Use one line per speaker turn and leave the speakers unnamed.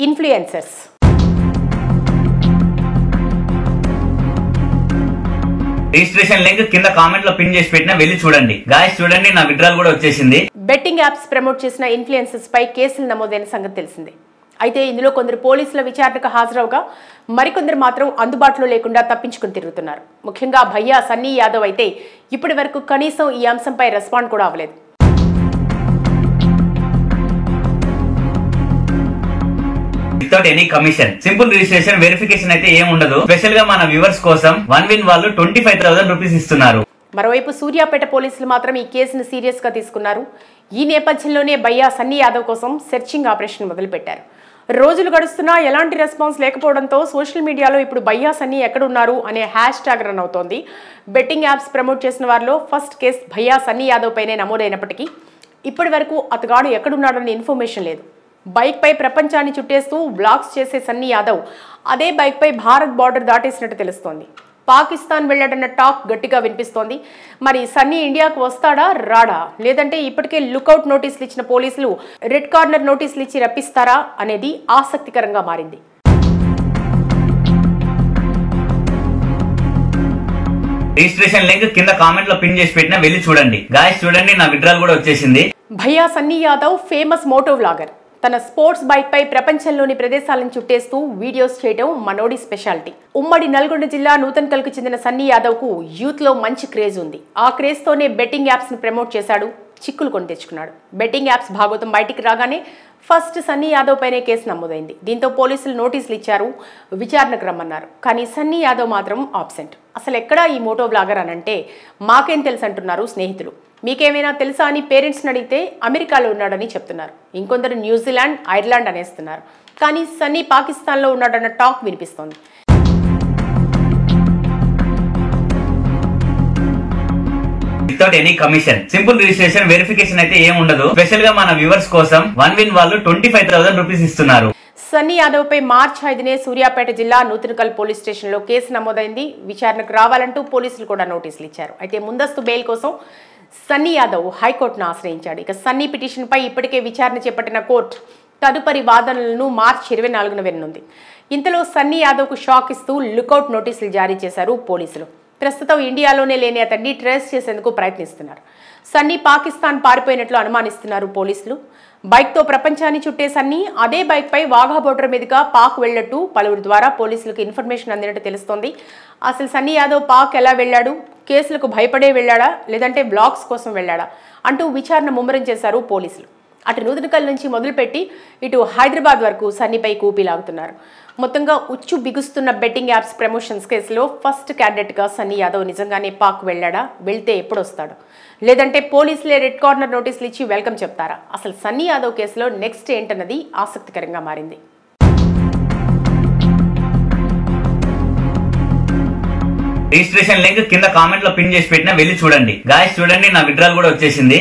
Influencers
registration link కింద comment లో pin చేసి పెట్టినా వెళ్ళి చూడండి. గాయ్స్ చూడండి, నా విత్డ్రాల్ కూడా వచ్చేసింది.
బెట్టింగ్ యాప్స్ ప్రమోట్ చేసిన ఇన్ఫ్లుయెన్సర్స్ పై కేసులు నమోదైన సంగతి తెలిసిందే. అయితే ఇందులో కొందరు పోలీసుల విచారణకు హాజరవగా మరికొందరు మాత్రం అందుబాటులో లేకుండా తప్పించుకుని తిరుగుతున్నారు. ముఖ్యంగా భయ్యా సన్నీ యాదవ్ అయితే ఇప్పటి వరకు కనీసం ఈ అంశంపై రెస్పాండ్ కూడా అవ్వలేదు.
Without any commission, simple registration, verification అయితే ఏం ఉండదు. స్పెషల్ గా మన వ్యూవర్స్ కోసం OneWin వాళ్ళు 25,000 రూపీస్ ఇస్తున్నారు.
మరోవైపు సూర్యాపేట పోలీసులు మాత్రం ఈ కేసును సీరియస్ గా తీసుకున్నారు. ఈ నేపథ్యంలోనే భయ్యా సన్నీ యాదవ్ కోసం సెర్చింగ్ ఆపరేషన్ మొదలుపెట్టారు. రోజులు గడుస్తున్నా ఎలాంటి రెస్పాన్స్ లేకపోవడంతో సోషల్ మీడియాలో ఇప్పుడు భయ్యా సన్నీ ఎక్కడున్నారు అనే హ్యాష్ ట్యాగ్ రన్ అవుతోంది. బెట్టింగ్ యాప్స్ ప్రమోట్ చేసిన వారిలో ఫస్ట్ కేసు భయ్యా సన్నీ యాదవ్ పైనే నమోదైనప్పటికీ ఇప్పటి వరకు అతగాడు ఎక్కడున్నాడనే ఇన్ఫర్మేషన్ లేదు. బైక్ పై ప్రపంచాన్ని చుట్టేస్తూ బ్లాగ్స్ చేసే సన్నీ యాదవ్ అదే బైక్ పై భారత్ బార్డర్ దాటేసినట్టు తెలుస్తోంది. పాకిస్తాన్ వెళ్ళాడన్న టాక్ గట్టిగా వినిపిస్తోంది. మరి సన్నీ ఇండియాకు వస్తాడా రాడా, లేదంటే ఇప్పటికే లుకౌట్ నోటీసులు ఇచ్చిన పోలీసులు రెడ్ కార్నర్ నోటీసులు ఇచ్చి రప్పిస్తారా అనేది ఆసక్తికరంగా మారింది.
రిజిస్ట్రేషన్ లింక్ కింద కామెంట్ లో పిన్ చేసి పెట్టినా వెళ్ళి చూడండి. గాయ్స్ చూడండి, నా విత్డ్రాల్ కూడా వచ్చేసింది.
భయ్యా Sunny Yadav famous moto vlogger. తన స్పోర్ట్స్ బైక్ పై ప్రపంచంలోని ప్రదేశాలను చుట్టేస్తూ వీడియోస్ చేయడం మనోడి స్పెషాలిటీ. ఉమ్మడి నల్గొండ జిల్లా నూతన్కల్కు చెందిన సన్నీ యాదవ్ కు యూత్ లో మంచి క్రేజ్ ఉంది. ఆ క్రేజ్ తోనే బెట్టింగ్ యాప్స్ ని ప్రమోట్ చేశాడు, చిక్కులు కొని తెచ్చుకున్నాడు. బెట్టింగ్ యాప్స్ భాగవతం బయటికి రాగానే ఫస్ట్ సన్నీ యాదవ్ పైనే కేసు నమోదైంది. దీంతో పోలీసులు నోటీసులు ఇచ్చారు, విచారణకు రమ్మన్నారు. కానీ సన్నీ యాదవ్ మాత్రం ఆబ్సెంట్. అసలు ఎక్కడా ఈ మోటో బ్లాగర్ అనంటే మాకేం తెలుసు అంటున్నారు స్నేహితులు. మీకేమైనా తెలుసా అని పేరెంట్స్ని అడిగితే అమెరికాలో ఉన్నాడని చెప్తున్నారు. ఇంకొందరు న్యూజిలాండ్, ఐర్లాండ్ అనేస్తున్నారు. కానీ సన్నీ పాకిస్తాన్లో ఉన్నాడన్న టాక్ వినిపిస్తోంది.
Without any commission, simple registration, verification అయితే ఏం ఉండదు. స్పెషల్ గా మన వ్యూవర్స్ కోసం OneWin వాళ్ళు 25,000 రూపీస్ ఇస్తున్నారు.
సన్నీ యాదవ్ పై మార్చి 5నే సూర్యాపేట జిల్లా నూతన్కల్ పోలీస్ స్టేషన్ లో కేసు నమోదైంది. విచారణకు రావాలంటూ పోలీసులు కూడా నోటీసులు ఇచ్చారు. అయితే ముందస్తు బెయిల్ కోసం సన్నీ యాదవ్ హైకోర్టును ఆశ్రయించాడు. ఇక సన్నీ పిటిషన్ పై ఇప్పటికే విచారణ చేపట్టిన కోర్టు తదుపరి వాదనలను మార్చి 24న విననుంది. ఇంతలో సన్నీ యాదవ్ కు షాక్ ఇస్తూ లుకౌట్ నోటీసులు జారీ చేశారు పోలీసులు. ప్రస్తుతం ఇండియాలోనే లేని అతన్ని ట్రేస్ చేసేందుకు ప్రయత్నిస్తున్నారు. సన్నీ పాకిస్తాన్ పారిపోయినట్లు అనుమానిస్తున్నారు పోలీసులు. బైక్తో ప్రపంచాన్ని చుట్టే సన్నీ అదే బైక్ పై వాఘా బోర్డర్ మీదుగా పాక్ వెళ్లట్టు పలువురు ద్వారా పోలీసులకు ఇన్ఫర్మేషన్ అందినట్టు తెలుస్తోంది. అసలు సన్నీ యాదవ్ పాక్ ఎలా వెళ్లాడు, కేసులకు భయపడే వెళ్లాడా లేదంటే బ్లాగ్స్ కోసం వెళ్లాడా అంటూ విచారణ ముమ్మరం చేశారు పోలీసులు. అటు నూతన్కల్ నుంచి మొదలుపెట్టి ఇటు హైదరాబాద్ వరకు సన్నీపై కూపీ లాగుతున్నారు. మొత్తంగా ఉచ్చు బిగుస్తున్న బెట్టింగ్ యాప్స్ ప్రమోషన్స్ కేసులో ఫస్ట్ క్యాండిడేట్గా సన్నీ యాదవ్ నిజంగానే పాక్ వెళ్ళాడా, వెళ్తే ఎప్పుడు వస్తాడు, లేదంటే పోలీసులే రెడ్ కార్నర్ నోటీసులు ఇచ్చి వెల్కమ్ చెప్తారా? అసలు సన్నీ యాదవ్ కేసులో నెక్స్ట్ ఏంటన్నది ఆసక్తికరంగా మారింది.
రిజిస్ట్రేషన్ లింక్ కింద కామెంట్ లో పిన్ చేసి పెట్టినా వెళ్ళి చూడండి. గాయ్స్ చూడండి, నా విత్డ్రాల్ కూడా వచ్చేసింది.